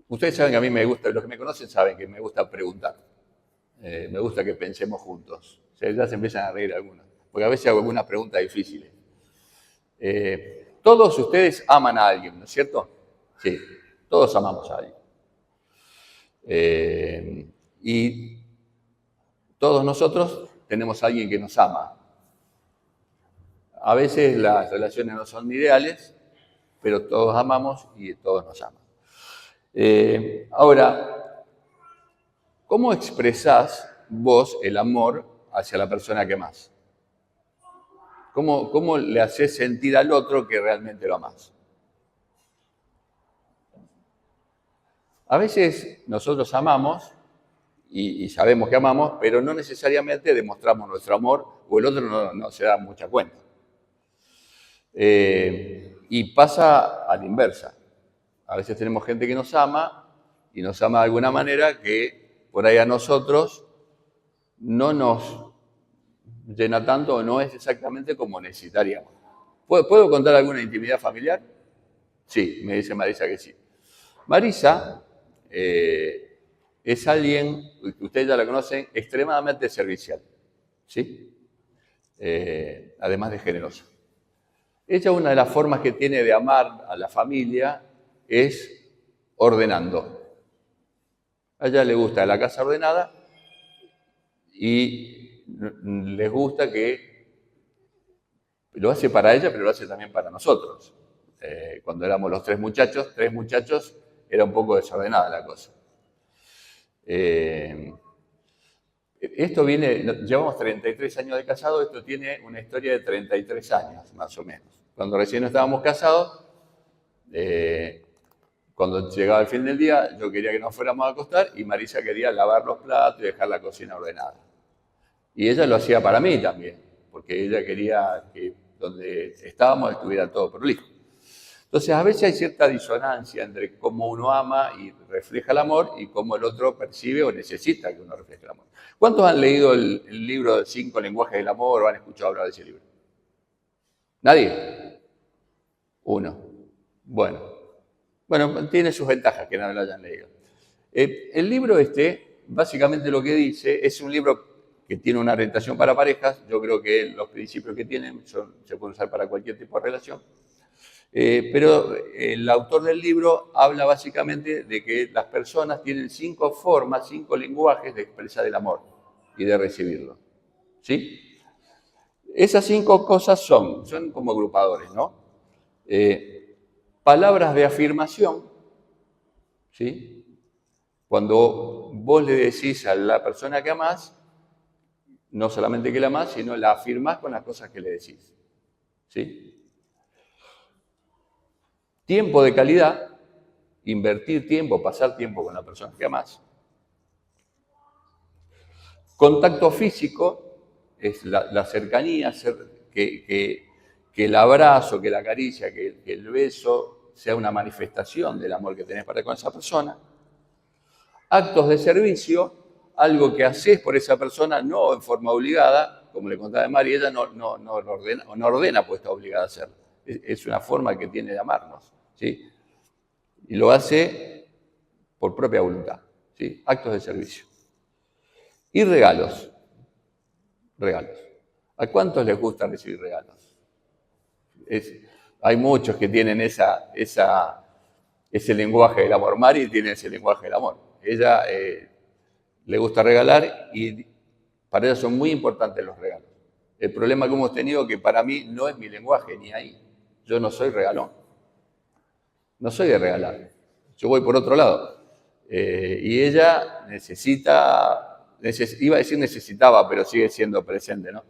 Ustedes saben que a mí me gusta, los que me conocen saben que me gusta preguntar. Me gusta que pensemos juntos. O sea, ya se empiezan a reír algunos, porque a veces hago algunas preguntas difíciles. Todos ustedes aman a alguien, ¿no es cierto? Sí, todos amamos a alguien. Y todos nosotros tenemos a alguien que nos ama. A veces las relaciones no son ideales, pero todos amamos y todos nos aman. Ahora, ¿cómo expresás vos el amor hacia la persona que amás? ¿Cómo le haces sentir al otro que realmente lo amás? A veces nosotros amamos y sabemos que amamos, pero no necesariamente demostramos nuestro amor o el otro no se da mucha cuenta. Y pasa a la inversa. A veces tenemos gente que nos ama y nos ama de alguna manera que por ahí a nosotros no nos llena tanto o no es exactamente como necesitaríamos. ¿Puedo contar alguna intimidad familiar? Sí, me dice Marisa que sí. Marisa es alguien, ustedes ya la conocen, extremadamente servicial, ¿sí? Además de generosa. Ella, una de las formas que tiene de amar a la familia es ordenando. A ella le gusta la casa ordenada y les gusta que lo hace para ella, pero lo hace también para nosotros. Cuando éramos los tres muchachos, era un poco desordenada la cosa. Esto viene, llevamos 33 años de casado, esto tiene una historia de 33 años, más o menos. Cuando recién no estábamos casados, cuando llegaba el fin del día, yo quería que nos fuéramos a acostar y Marisa quería lavar los platos y dejar la cocina ordenada. Y ella lo hacía para mí también, porque ella quería que donde estábamos estuviera todo prolijo. Entonces, a veces hay cierta disonancia entre cómo uno ama y refleja el amor y cómo el otro percibe o necesita que uno refleje el amor. ¿Cuántos han leído el libro de 5 lenguajes del amor o han escuchado hablar de ese libro? ¿Nadie? Uno. Bueno, tiene sus ventajas que no lo hayan leído. El libro básicamente lo que dice, es un libro que tiene una orientación para parejas. Yo creo que los principios que tienen se pueden usar para cualquier tipo de relación. Pero el autor del libro habla básicamente de que las personas tienen 5 formas, 5 lenguajes de expresar el amor y de recibirlo. ¿Sí? Esas 5 cosas son como agrupadores, ¿no? Palabras de afirmación, ¿sí? Cuando vos le decís a la persona que amás, no solamente que la amás, sino la afirmás con las cosas que le decís, ¿sí? Tiempo de calidad, invertir tiempo, pasar tiempo con la persona que amás. Contacto físico es la cercanía, que el abrazo, que la caricia, que el beso sea una manifestación del amor que tenés para con esa persona. Actos de servicio, algo que haces por esa persona, no en forma obligada, como le contaba María, ella no ordena, pues está obligada a hacerlo. Es una forma que tiene de amarnos, ¿sí? Y lo hace por propia voluntad, ¿sí? Actos de servicio. Y regalos. Regalos. ¿A cuántos les gusta recibir regalos? Hay muchos que tienen ese lenguaje del amor. Mari tiene ese lenguaje del amor. Ella le gusta regalar y para ella son muy importantes los regalos. El problema que hemos tenido es que para mí no es mi lenguaje, ni ahí. Yo no soy regalón. No soy de regalar. Yo voy por otro lado. Y ella iba a decir necesitaba, pero sigue siendo presente, ¿no?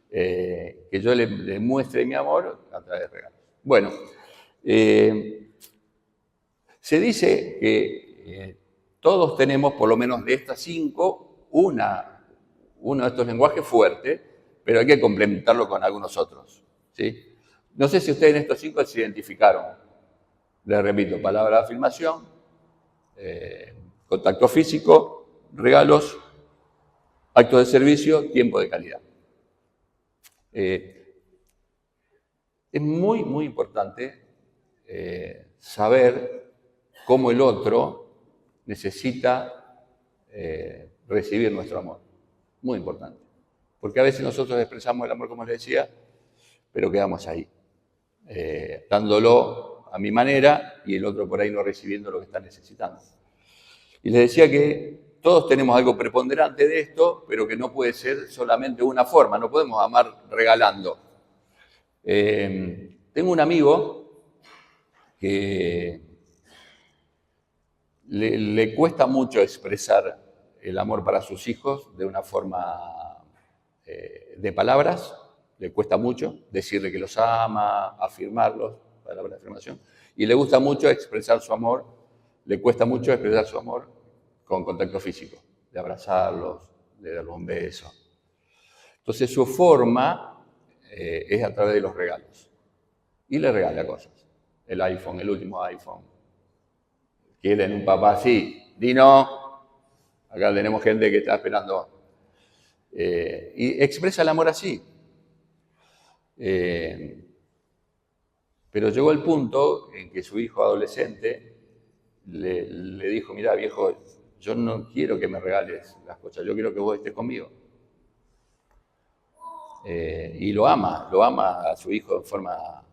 Que yo le muestre mi amor a través de regalos. Bueno, se dice que todos tenemos, por lo menos de estas 5, uno de estos lenguajes fuerte, pero hay que complementarlo con algunos otros, ¿sí? No sé si ustedes en estos 5 se identificaron. Les repito, palabra de afirmación, contacto físico, regalos, actos de servicio, tiempo de calidad. Es muy, muy importante saber cómo el otro necesita recibir nuestro amor. Muy importante. Porque a veces nosotros expresamos el amor, como les decía, pero quedamos ahí, dándolo a mi manera y el otro por ahí no recibiendo lo que está necesitando. Y les decía que todos tenemos algo preponderante de esto, pero que no puede ser solamente una forma, no podemos amar regalando. Tengo un amigo que le cuesta mucho expresar el amor para sus hijos de una forma de palabras, le cuesta mucho decirle que los ama, afirmarlos, palabra de afirmación, y le gusta mucho expresar su amor, le cuesta mucho expresar su amor con contacto físico, de abrazarlos, de darles un beso. Entonces su forma es a través de los regalos. Y le regala cosas. El iPhone, el último iPhone. ¿Quieren un papá así? Dino. Acá tenemos gente que está esperando. Y expresa el amor así. Pero llegó el punto en que su hijo adolescente le dijo, mira viejo, yo no quiero que me regales las cosas, yo quiero que vos estés conmigo. Y lo ama a su hijo en forma,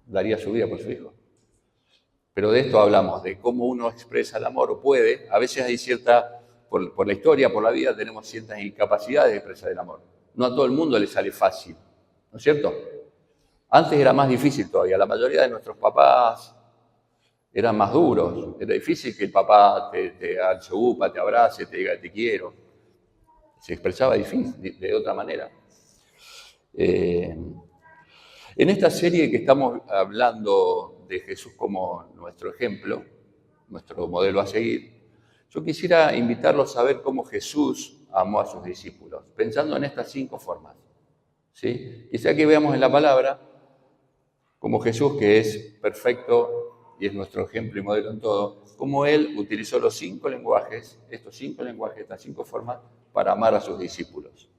daría su vida por su hijo. Pero de esto hablamos, de cómo uno expresa el amor o puede, a veces hay cierta, por la historia, por la vida, tenemos ciertas incapacidades de expresar el amor. No a todo el mundo le sale fácil, ¿no es cierto? Antes era más difícil todavía, la mayoría de nuestros papás eran más duros, era difícil que el papá te alce upa, te abrace, te diga te quiero. Se expresaba difícil, de otra manera. En esta serie que estamos hablando de Jesús como nuestro ejemplo, nuestro modelo a seguir, yo quisiera invitarlos a ver cómo Jesús amó a sus discípulos, pensando en estas 5 formas. ¿Sí? Quizá que veamos en la palabra como Jesús, que es perfecto y es nuestro ejemplo y modelo en todo, cómo Él utilizó los 5 lenguajes, estos 5 lenguajes, estas 5 formas, para amar a sus discípulos.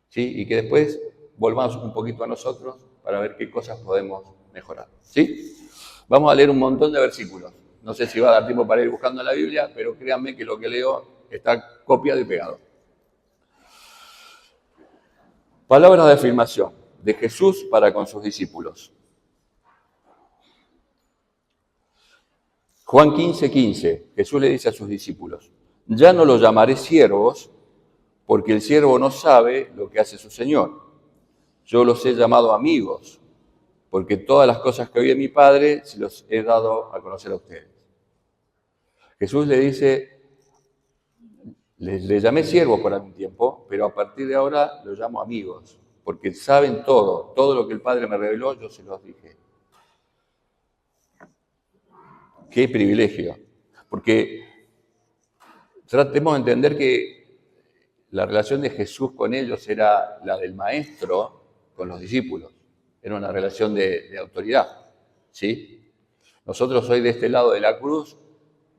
¿Sí? Y que después volvamos un poquito a nosotros para ver qué cosas podemos mejorar. ¿Sí? Vamos a leer un montón de versículos. No sé si va a dar tiempo para ir buscando en la Biblia, pero créanme que lo que leo está copiado y pegado. Palabras de afirmación de Jesús para con sus discípulos. Juan 15:15, Jesús le dice a sus discípulos, ya no los llamaré siervos, porque el siervo no sabe lo que hace su Señor. Yo los he llamado amigos, porque todas las cosas que oí de mi Padre se los he dado a conocer a ustedes. Jesús le dice, les llamé siervos por algún tiempo, pero a partir de ahora los llamo amigos, porque saben todo lo que el Padre me reveló, yo se los dije. Qué privilegio, porque tratemos de entender que la relación de Jesús con ellos era la del maestro con los discípulos. Era una relación de autoridad, ¿sí? Nosotros hoy de este lado de la cruz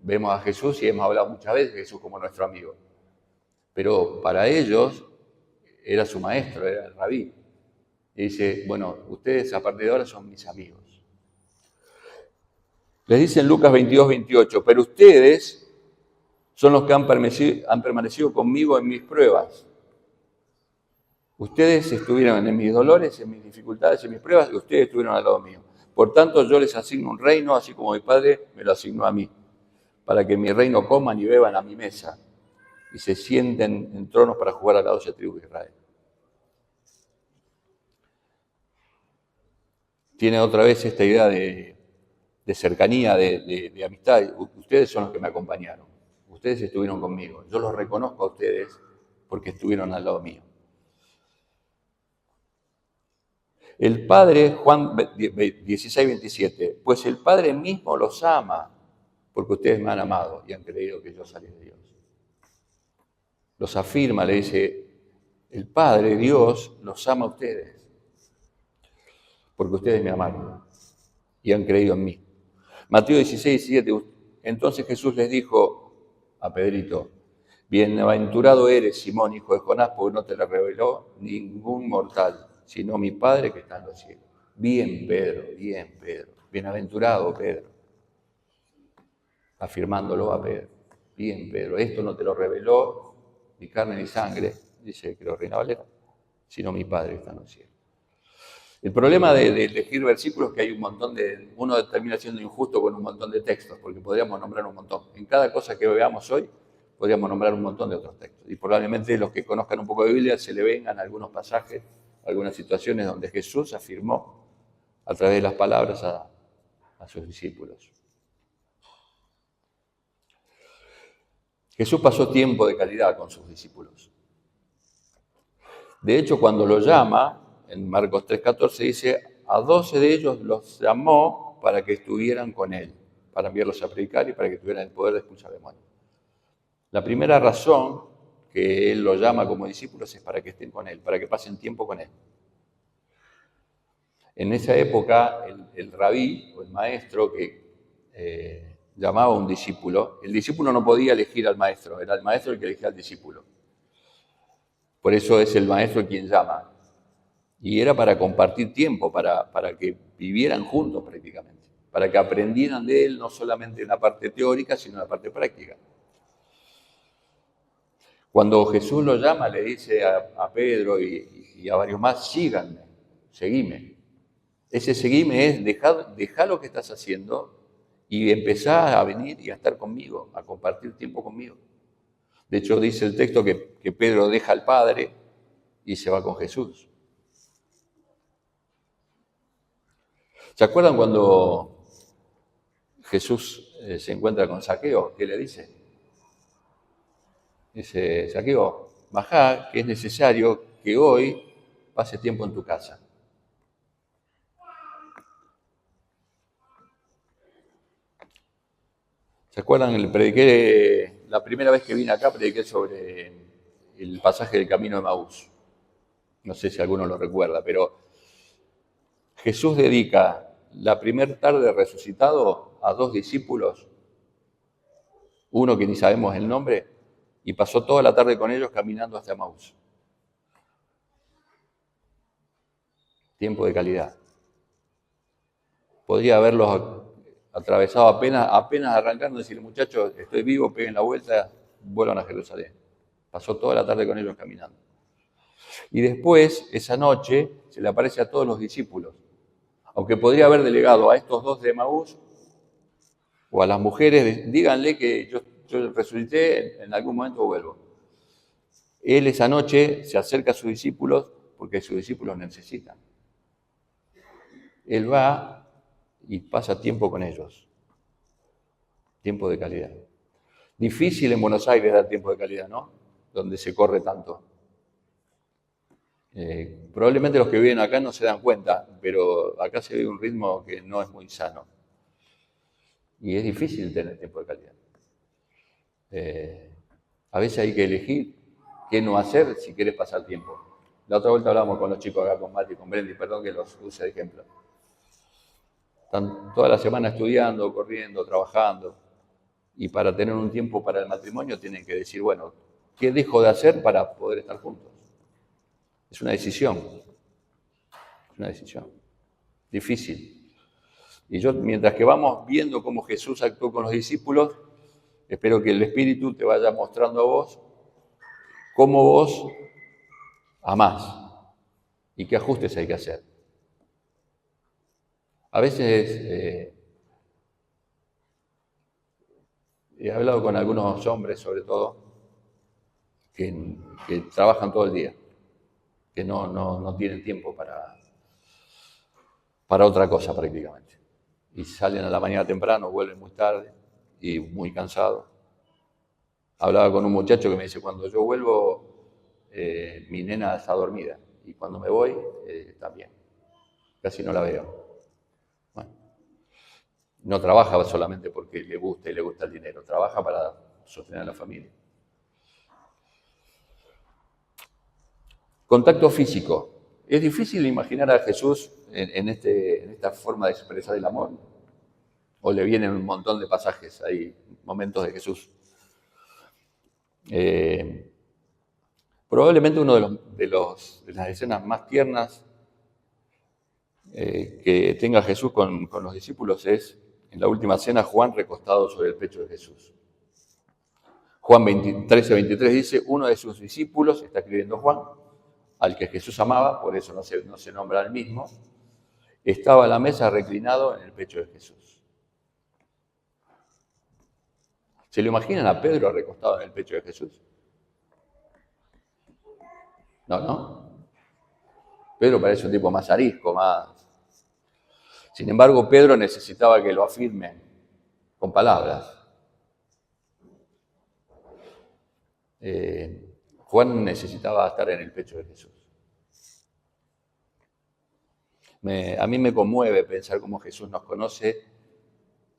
vemos a Jesús y hemos hablado muchas veces de Jesús como nuestro amigo. Pero para ellos era su maestro, era el rabí. Y dice, bueno, ustedes a partir de ahora son mis amigos. Les dice en Lucas 22:28, pero ustedes son los que han permanecido conmigo en mis pruebas. Ustedes estuvieron en mis dolores, en mis dificultades, en mis pruebas, y ustedes estuvieron al lado mío. Por tanto, yo les asigno un reino, así como mi Padre me lo asignó a mí, para que en mi reino coman y beban a mi mesa, y se sienten en tronos para jugar a la 12 tribu de Israel. Tiene otra vez esta idea de cercanía, de amistad. Ustedes son los que me acompañaron. Ustedes estuvieron conmigo. Yo los reconozco a ustedes porque estuvieron al lado mío. El Padre, Juan 16:27, pues el Padre mismo los ama porque ustedes me han amado y han creído que yo salí de Dios. Los afirma, le dice, el Padre, Dios, los ama a ustedes porque ustedes me amaron y han creído en mí. Mateo 16:17, entonces Jesús les dijo a Pedrito, bienaventurado eres, Simón, hijo de Jonás, porque no te lo reveló ningún mortal, sino mi Padre que está en los cielos. Bien, Pedro, bienaventurado, Pedro. afirmándolo a Pedro. Bien, Pedro, esto no te lo reveló ni carne ni sangre, dice creo Reina Valera, sino mi Padre que está en los cielos. El problema de elegir versículos es que hay un montón uno termina siendo injusto con un montón de textos, porque podríamos nombrar un montón. En cada cosa que veamos hoy, podríamos nombrar un montón de otros textos. Y probablemente los que conozcan un poco de Biblia se le vengan algunos pasajes, algunas situaciones donde Jesús afirmó a través de las palabras a sus discípulos. Jesús pasó tiempo de calidad con sus discípulos. De hecho, cuando lo llama, en Marcos 3:14 dice, a 12 de ellos los llamó para que estuvieran con él, para enviarlos a predicar y para que tuvieran el poder de expulsar demonios. La primera razón que él los llama como discípulos es para que estén con él, para que pasen tiempo con él. En esa época, el rabí o el maestro que llamaba a un discípulo, el discípulo no podía elegir al maestro, era el maestro el que elegía al discípulo. Por eso es el maestro quien llama. Y era para compartir tiempo, para que vivieran juntos prácticamente, para que aprendieran de él no solamente en la parte teórica, sino en la parte práctica. Cuando Jesús lo llama, le dice a Pedro y a varios más, síganme, seguime. Ese seguime es dejar lo que estás haciendo y empezar a venir y a estar conmigo, a compartir tiempo conmigo. De hecho, dice el texto que Pedro deja al Padre y se va con Jesús. ¿Se acuerdan cuando Jesús se encuentra con Zaqueo? ¿Qué le dice? Dice, Zaqueo, bajá, que es necesario que hoy pase tiempo en tu casa. ¿Se acuerdan? La primera vez que vine acá prediqué sobre el pasaje del camino de Maús. No sé si alguno lo recuerda, pero Jesús dedica la primera tarde resucitado a 2 discípulos, uno que ni sabemos el nombre, y pasó toda la tarde con ellos caminando hasta Maús. Tiempo de calidad. Podría haberlos atravesado apenas arrancando y decir, muchachos, estoy vivo, peguen la vuelta, vuelvan a Jerusalén. Pasó toda la tarde con ellos caminando. Y después, esa noche, se le aparece a todos los discípulos. Aunque podría haber delegado a estos 2 de Emaús o a las mujeres, díganle que yo resucité, en algún momento vuelvo. Él esa noche se acerca a sus discípulos porque sus discípulos necesitan. Él va y pasa tiempo con ellos. Tiempo de calidad. Difícil en Buenos Aires dar tiempo de calidad, ¿no? Donde se corre tanto. Probablemente los que viven acá no se dan cuenta, pero acá se ve un ritmo que no es muy sano. Y es difícil tener tiempo de calidad. A veces hay que elegir qué no hacer si quieres pasar tiempo. La otra vuelta hablábamos con los chicos acá, con Mati y con Brendy, perdón que los use de ejemplo. Están toda la semana estudiando, corriendo, trabajando, y para tener un tiempo para el matrimonio tienen que decir, bueno, ¿qué dejo de hacer para poder estar juntos? Es una decisión. Es una decisión. Difícil. Y yo, mientras que vamos viendo cómo Jesús actuó con los discípulos, espero que el Espíritu te vaya mostrando a vos cómo vos amás y qué ajustes hay que hacer. A veces he hablado con algunos hombres, sobre todo, que trabajan todo el día, que no tienen tiempo para otra cosa prácticamente. Y salen a la mañana temprano, vuelven muy tarde y muy cansados. Hablaba con un muchacho que me dice, cuando yo vuelvo, mi nena está dormida y cuando me voy, también. Casi no la veo. Bueno, no trabaja solamente porque le gusta y le gusta el dinero, trabaja para sostener a la familia. Contacto físico. Es difícil imaginar a Jesús en esta forma de expresar el amor. O le vienen un montón de pasajes ahí, momentos de Jesús. Probablemente uno de las escenas más tiernas que tenga Jesús con los discípulos es en la última cena, Juan recostado sobre el pecho de Jesús. Juan 13:23 dice, uno de sus discípulos, está escribiendo Juan, al que Jesús amaba, por eso no se nombra al mismo, estaba a la mesa reclinado en el pecho de Jesús. ¿Se lo imaginan a Pedro recostado en el pecho de Jesús? No. Pedro parece un tipo más arisco, más... Sin embargo, Pedro necesitaba que lo afirmen con palabras. Juan necesitaba estar en el pecho de Jesús. A mí me conmueve pensar cómo Jesús nos conoce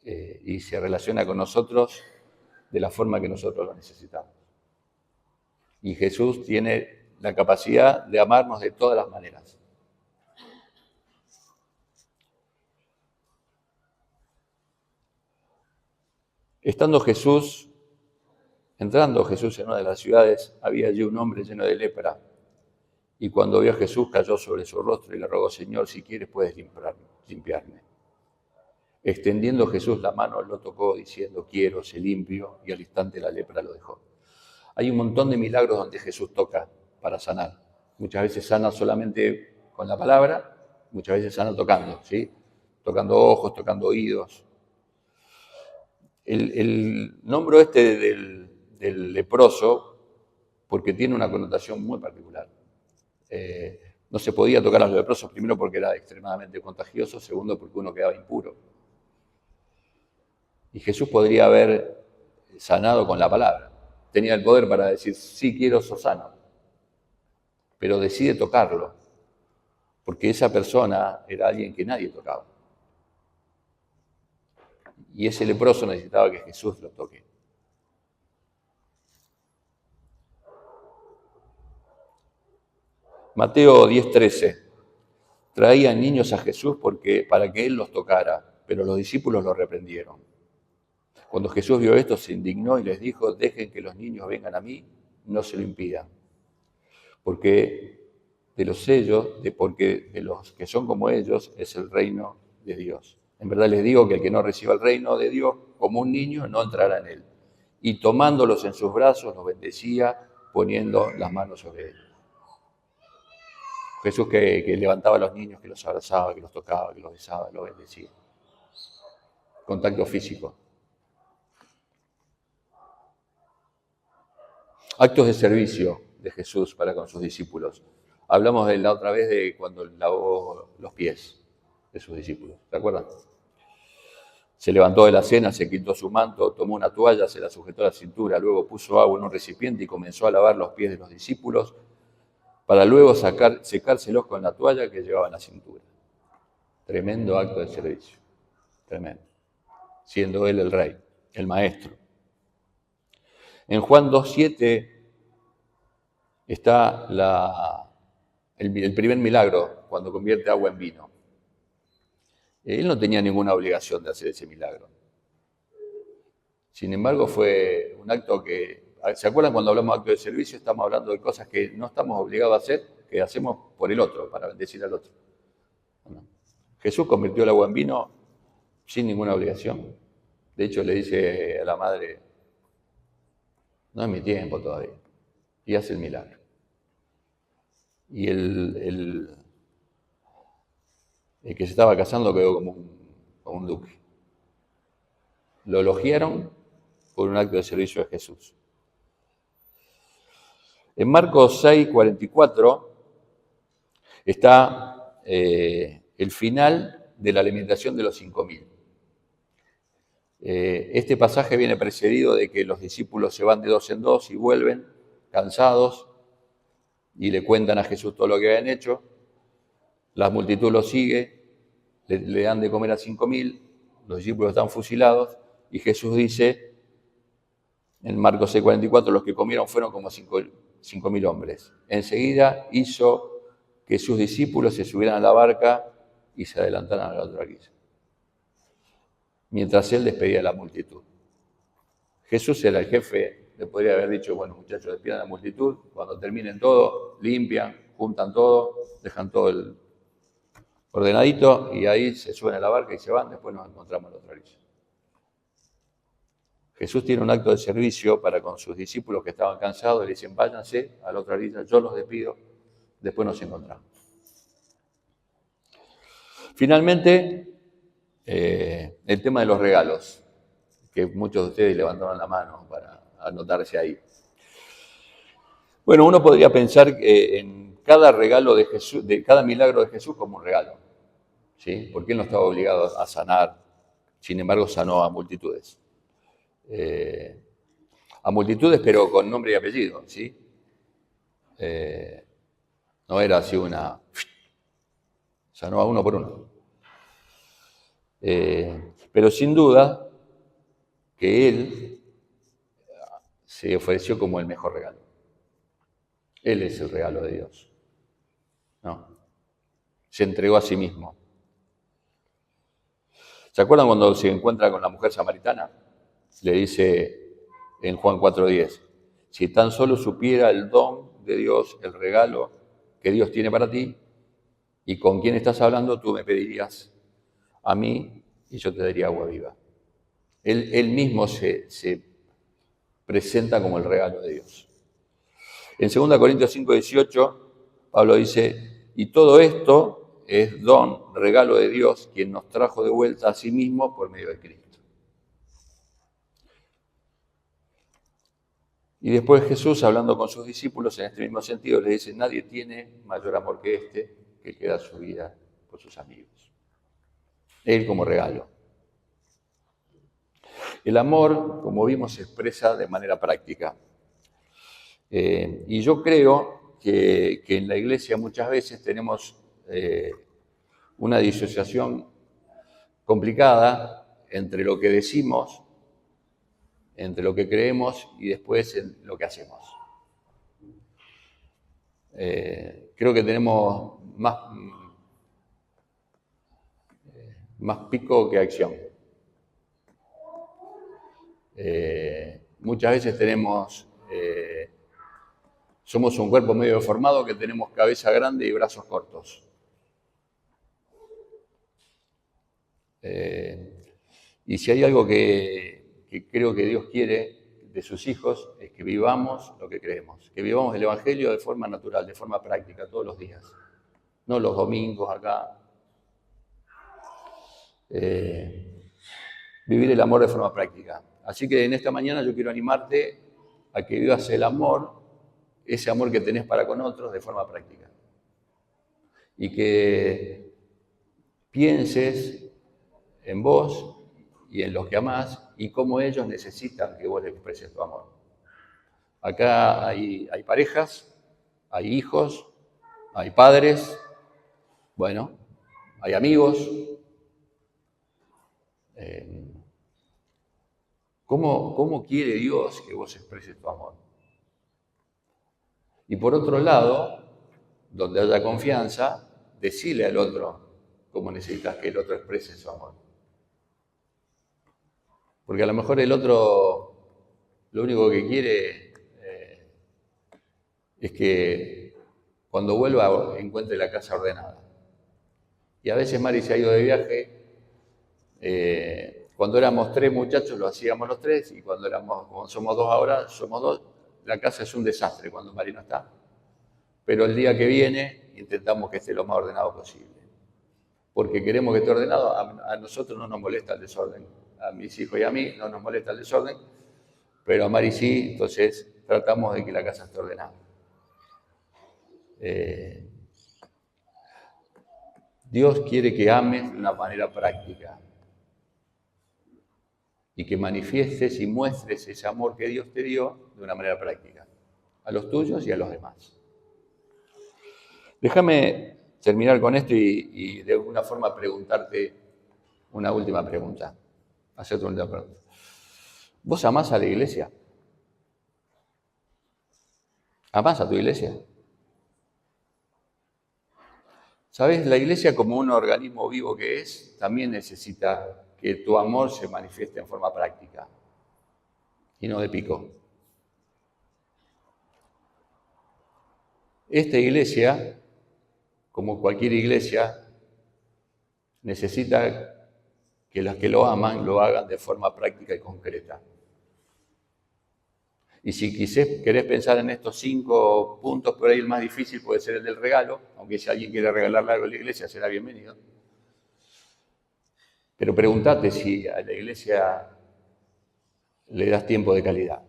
y se relaciona con nosotros de la forma que nosotros lo necesitamos. Y Jesús tiene la capacidad de amarnos de todas las maneras. Entrando Jesús en una de las ciudades, había allí un hombre lleno de lepra. Y cuando vio a Jesús, cayó sobre su rostro y le rogó, Señor, si quieres puedes limpiarme. Extendiendo Jesús la mano, lo tocó diciendo, quiero, sé limpio, y al instante la lepra lo dejó. Hay un montón de milagros donde Jesús toca para sanar. Muchas veces sana solamente con la palabra, muchas veces sana tocando, ¿sí? Tocando ojos, tocando oídos. El nombre del leproso, porque tiene una connotación muy particular. No se podía tocar a los leprosos, primero porque era extremadamente contagioso, segundo porque uno quedaba impuro. Y Jesús podría haber sanado con la palabra. Tenía el poder para decir, sí quiero, sos sano. Pero decide tocarlo, porque esa persona era alguien que nadie tocaba. Y ese leproso necesitaba que Jesús lo toque. Mateo 10:13. Traían niños a Jesús para que Él los tocara, pero los discípulos lo reprendieron. Cuando Jesús vio esto, se indignó y les dijo, dejen que los niños vengan a mí, no se lo impidan. Porque de los que son como ellos es el reino de Dios. En verdad les digo que el que no reciba el reino de Dios como un niño no entrará en él. Y tomándolos en sus brazos los bendecía poniendo las manos sobre ellos. Jesús que levantaba a los niños, que los abrazaba, que los tocaba, que los besaba, los bendecía. Contacto físico. Actos de servicio de Jesús para con sus discípulos. Hablamos de la otra vez de cuando lavó los pies de sus discípulos, ¿se acuerdan? Se levantó de la cena, se quitó su manto, tomó una toalla, se la sujetó a la cintura, luego puso agua en un recipiente y comenzó a lavar los pies de los discípulos para luego secárselos con la toalla que llevaba en la cintura. Tremendo acto de servicio, tremendo. Siendo él el rey, el maestro. En Juan 2:7 está el primer milagro, cuando convierte agua en vino. Él no tenía ninguna obligación de hacer ese milagro. Sin embargo, fue un acto que... ¿Se acuerdan cuando hablamos de acto de servicio? Estamos hablando de cosas que no estamos obligados a hacer, que hacemos por el otro, para bendecir al otro. ¿No? Jesús convirtió el agua en vino sin ninguna obligación. De hecho, le dice a la madre, no es mi tiempo todavía. Y hace el milagro. Y el que se estaba casando quedó como un duque. Lo elogiaron por un acto de servicio de Jesús. En Marcos 6:44 está el final de la alimentación de los 5.000. Este pasaje viene precedido de que los discípulos se van de dos en dos y vuelven cansados y le cuentan a Jesús todo lo que habían hecho. La multitud lo sigue, le dan de comer a 5.000, los discípulos están fusilados y Jesús dice en Marcos 6:44, los que comieron fueron como 5.000 hombres. Enseguida hizo que sus discípulos se subieran a la barca y se adelantaran a la otra orilla, mientras él despedía a la multitud. Jesús era el jefe, le podría haber dicho, bueno muchachos, despidan a la multitud, cuando terminen todo, limpian, juntan todo, dejan todo ordenadito, y ahí se suben a la barca y se van, después nos encontramos en la otra orilla. Jesús tiene un acto de servicio para con sus discípulos que estaban cansados, le dicen, váyanse a la otra orilla, yo los despido, después nos encontramos. Finalmente, el tema de los regalos, que muchos de ustedes levantaron la mano para anotarse ahí. Bueno, uno podría pensar en cada regalo de Jesús, de cada milagro de Jesús como un regalo, ¿sí? Porque él no estaba obligado a sanar, sin embargo sanó a multitudes. A multitudes, pero con nombre y apellido, ¿sí? No era así una... sanó a uno por uno. Pero sin duda que él se ofreció como el mejor regalo. Él es el regalo de Dios, ¿no? Se entregó a sí mismo. ¿Se acuerdan cuando se encuentra con la mujer samaritana? Le dice en Juan 4:10, si tan solo supiera el don de Dios, el regalo que Dios tiene para ti, y con quién estás hablando, tú me pedirías a mí y yo te daría agua viva. Él mismo se presenta como el regalo de Dios. En 2 Corintios 5:18, Pablo dice, y todo esto es don, regalo de Dios, quien nos trajo de vuelta a sí mismo por medio de Cristo. Y después Jesús, hablando con sus discípulos en este mismo sentido, les dice, nadie tiene mayor amor que este, que da su vida por sus amigos. Él como regalo. El amor, como vimos, se expresa de manera práctica. Y yo creo que en la iglesia muchas veces tenemos una disociación complicada entre lo que decimos, entre lo que creemos y después en lo que hacemos. Creo que tenemos más pico que acción. Muchas veces somos un cuerpo medio deformado que tenemos cabeza grande y brazos cortos. Y si hay algo que creo que Dios quiere de sus hijos es que vivamos lo que creemos, que vivamos el Evangelio de forma natural, de forma práctica, todos los días, no los domingos acá. Vivir el amor de forma práctica. Así que en esta mañana yo quiero animarte a que vivas el amor, ese amor que tenés para con otros de forma práctica. Y que pienses en vos y en los que amás y cómo ellos necesitan que vos les expreses tu amor. Acá hay parejas, hay hijos, hay padres, bueno, hay amigos. ¿Cómo quiere Dios que vos expreses tu amor? Y por otro lado, donde haya confianza, decile al otro cómo necesitas que el otro exprese su amor. Porque a lo mejor el otro lo único que quiere es que cuando vuelva encuentre la casa ordenada. Y a veces Mari se ha ido de viaje. Cuando éramos 3 muchachos lo hacíamos los 3 y cuando somos 2 ahora, somos 2. La casa es un desastre cuando Mari no está. Pero el día que viene intentamos que esté lo más ordenado posible. Porque queremos que esté ordenado. A nosotros no nos molesta el desorden. A mis hijos y a mí no nos molesta el desorden. Pero a Mari sí, entonces tratamos de que la casa esté ordenada. Dios quiere que ames de una manera práctica y que manifiestes y muestres ese amor que Dios te dio de una manera práctica, a los tuyos y a los demás. Déjame terminar con esto y de alguna forma preguntarte una última pregunta. Hacerte una última pregunta. ¿Vos amás a la iglesia? ¿Amás a tu iglesia? ¿Sabes? La iglesia, como un organismo vivo que es, también necesita que tu amor se manifieste en forma práctica y no de pico. Esta iglesia, como cualquier iglesia, necesita que los que lo aman lo hagan de forma práctica y concreta. Y si querés pensar en estos 5 puntos, por ahí el más difícil puede ser el del regalo, aunque si alguien quiere regalarle algo a la iglesia será bienvenido. Pero pregúntate si a la iglesia le das tiempo de calidad.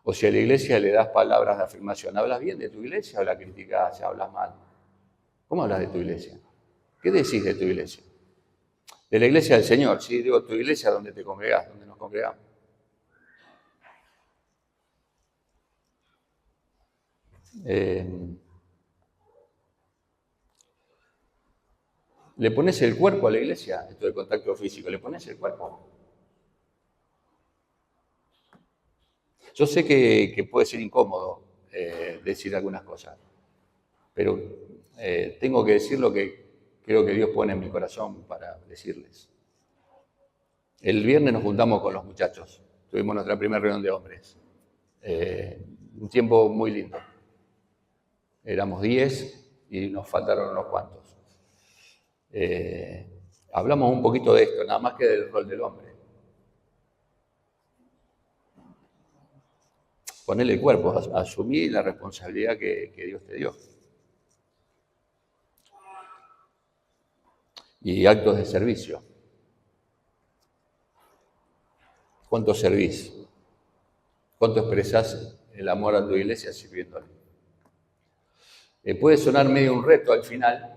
O si a la iglesia le das palabras de afirmación. ¿Hablas bien de tu iglesia o la criticás, hablas mal? ¿Cómo hablas de tu iglesia? ¿Qué decís de tu iglesia? De la iglesia del Señor, ¿sí? Digo, tu iglesia donde te congregás, donde nos congregamos. ¿Le pones el cuerpo a la iglesia? Esto de contacto físico, ¿le pones el cuerpo? Yo sé que puede ser incómodo decir algunas cosas, pero tengo que decir lo que creo que Dios pone en mi corazón para decirles. El viernes nos juntamos con los muchachos, tuvimos nuestra primera reunión de hombres. Un tiempo muy lindo. Éramos 10 y nos faltaron unos cuantos. Hablamos un poquito de esto, nada más que del rol del hombre. Ponerle el cuerpo, asumir la responsabilidad que Dios te dio. Y actos de servicio. ¿Cuánto servís? ¿Cuánto expresás el amor a tu iglesia sirviéndole? Puede sonar medio un reto al final,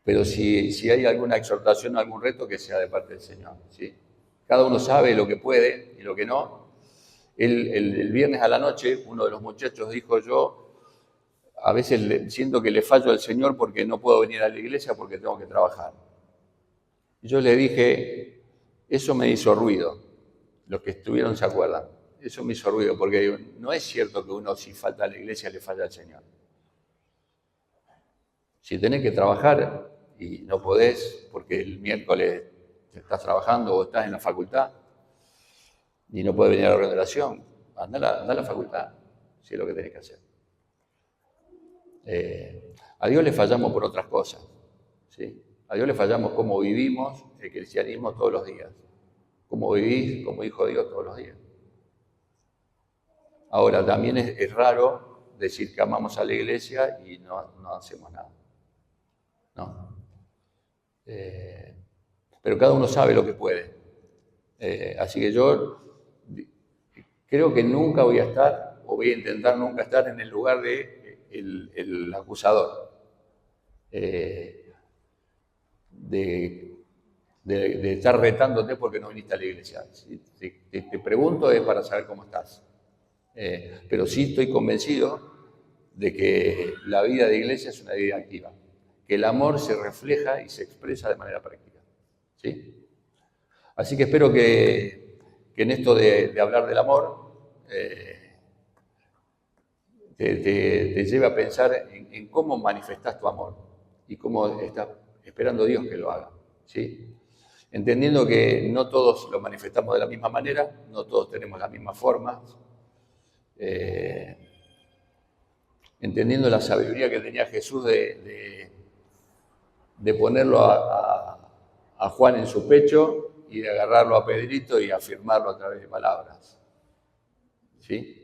pero si hay alguna exhortación o algún reto, que sea de parte del Señor, ¿sí? Cada uno sabe lo que puede y lo que no. El viernes a la noche, uno de los muchachos dijo: yo a veces siento que le fallo al Señor porque no puedo venir a la iglesia porque tengo que trabajar. Y yo le dije, eso me hizo ruido. Los que estuvieron se acuerdan. Eso me hizo ruido porque no es cierto que uno, si falta a la iglesia, le falla al Señor. Si tenés que trabajar y no podés porque el miércoles estás trabajando o estás en la facultad y no puedes venir a la reunión de oración, anda a la facultad, si es lo que tenés que hacer. A Dios le fallamos por otras cosas, ¿sí? A Dios le fallamos cómo vivimos el cristianismo todos los días, cómo vivís como hijo de Dios todos los días. Ahora, también es raro decir que amamos a la iglesia y no hacemos nada. No. Pero cada uno sabe lo que puede. Así que yo creo que nunca voy a estar, o voy a intentar nunca estar en el lugar de el acusador. De estar retándote porque no viniste a la iglesia. Si te pregunto es para saber cómo estás. Pero sí estoy convencido de que la vida de iglesia es una vida activa, que el amor se refleja y se expresa de manera práctica, ¿sí? Así que espero que en esto de hablar del amor te lleve a pensar en cómo manifestás tu amor y cómo estás esperando a Dios que lo haga, ¿sí? Entendiendo que no todos lo manifestamos de la misma manera, no todos tenemos las mismas formas, entendiendo la sabiduría que tenía Jesús de ponerlo a Juan en su pecho y de agarrarlo a Pedrito y afirmarlo a través de palabras, ¿sí?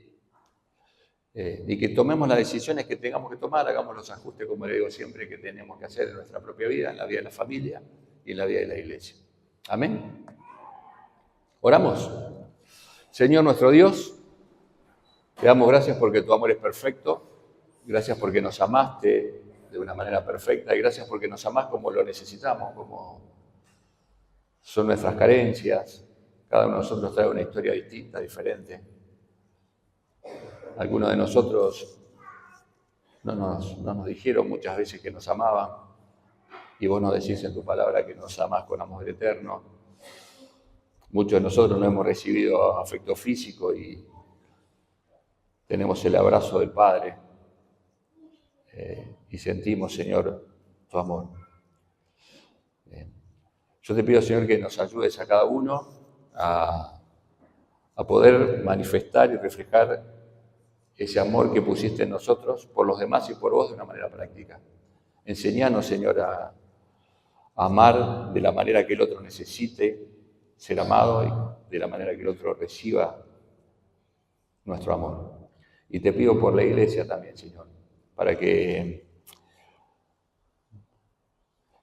Y que tomemos las decisiones que tengamos que tomar, hagamos los ajustes, como le digo siempre, que tenemos que hacer en nuestra propia vida, en la vida de la familia y en la vida de la iglesia. Amén. Oramos. Señor nuestro Dios, te damos gracias porque tu amor es perfecto, gracias porque nos amaste de una manera perfecta y gracias porque nos amás como lo necesitamos, como son nuestras carencias. Cada uno de nosotros trae una historia distinta, diferente. Algunos de nosotros no nos dijeron muchas veces que nos amaban y vos nos decís en tu palabra que nos amás con amor eterno. Muchos de nosotros no hemos recibido afecto físico y tenemos el abrazo del Padre y sentimos, Señor, tu amor. Yo te pido, Señor, que nos ayudes a cada uno a poder manifestar y reflejar ese amor que pusiste en nosotros por los demás y por vos de una manera práctica. Enseñanos, Señor, a amar de la manera que el otro necesite ser amado y de la manera que el otro reciba nuestro amor. Y te pido por la iglesia también, Señor, para que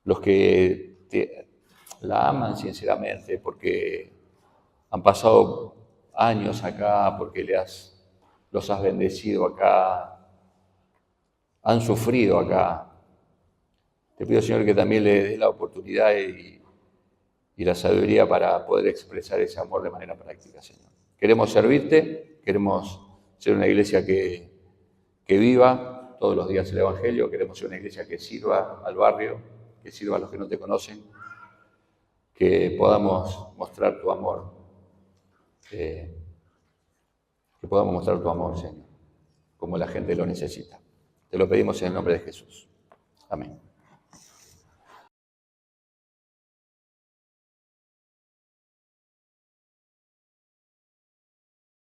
los que la aman sinceramente, porque han pasado años acá, porque los has bendecido acá, han sufrido acá. Te pido, Señor, que también le des la oportunidad y la sabiduría para poder expresar ese amor de manera práctica, Señor. Queremos servirte, queremos ser una iglesia que viva todos los días el Evangelio, queremos ser una iglesia que sirva al barrio, que sirva a los que no te conocen, que podamos mostrar tu amor, que podamos mostrar tu amor, Señor, como la gente lo necesita. Te lo pedimos en el nombre de Jesús. Amén.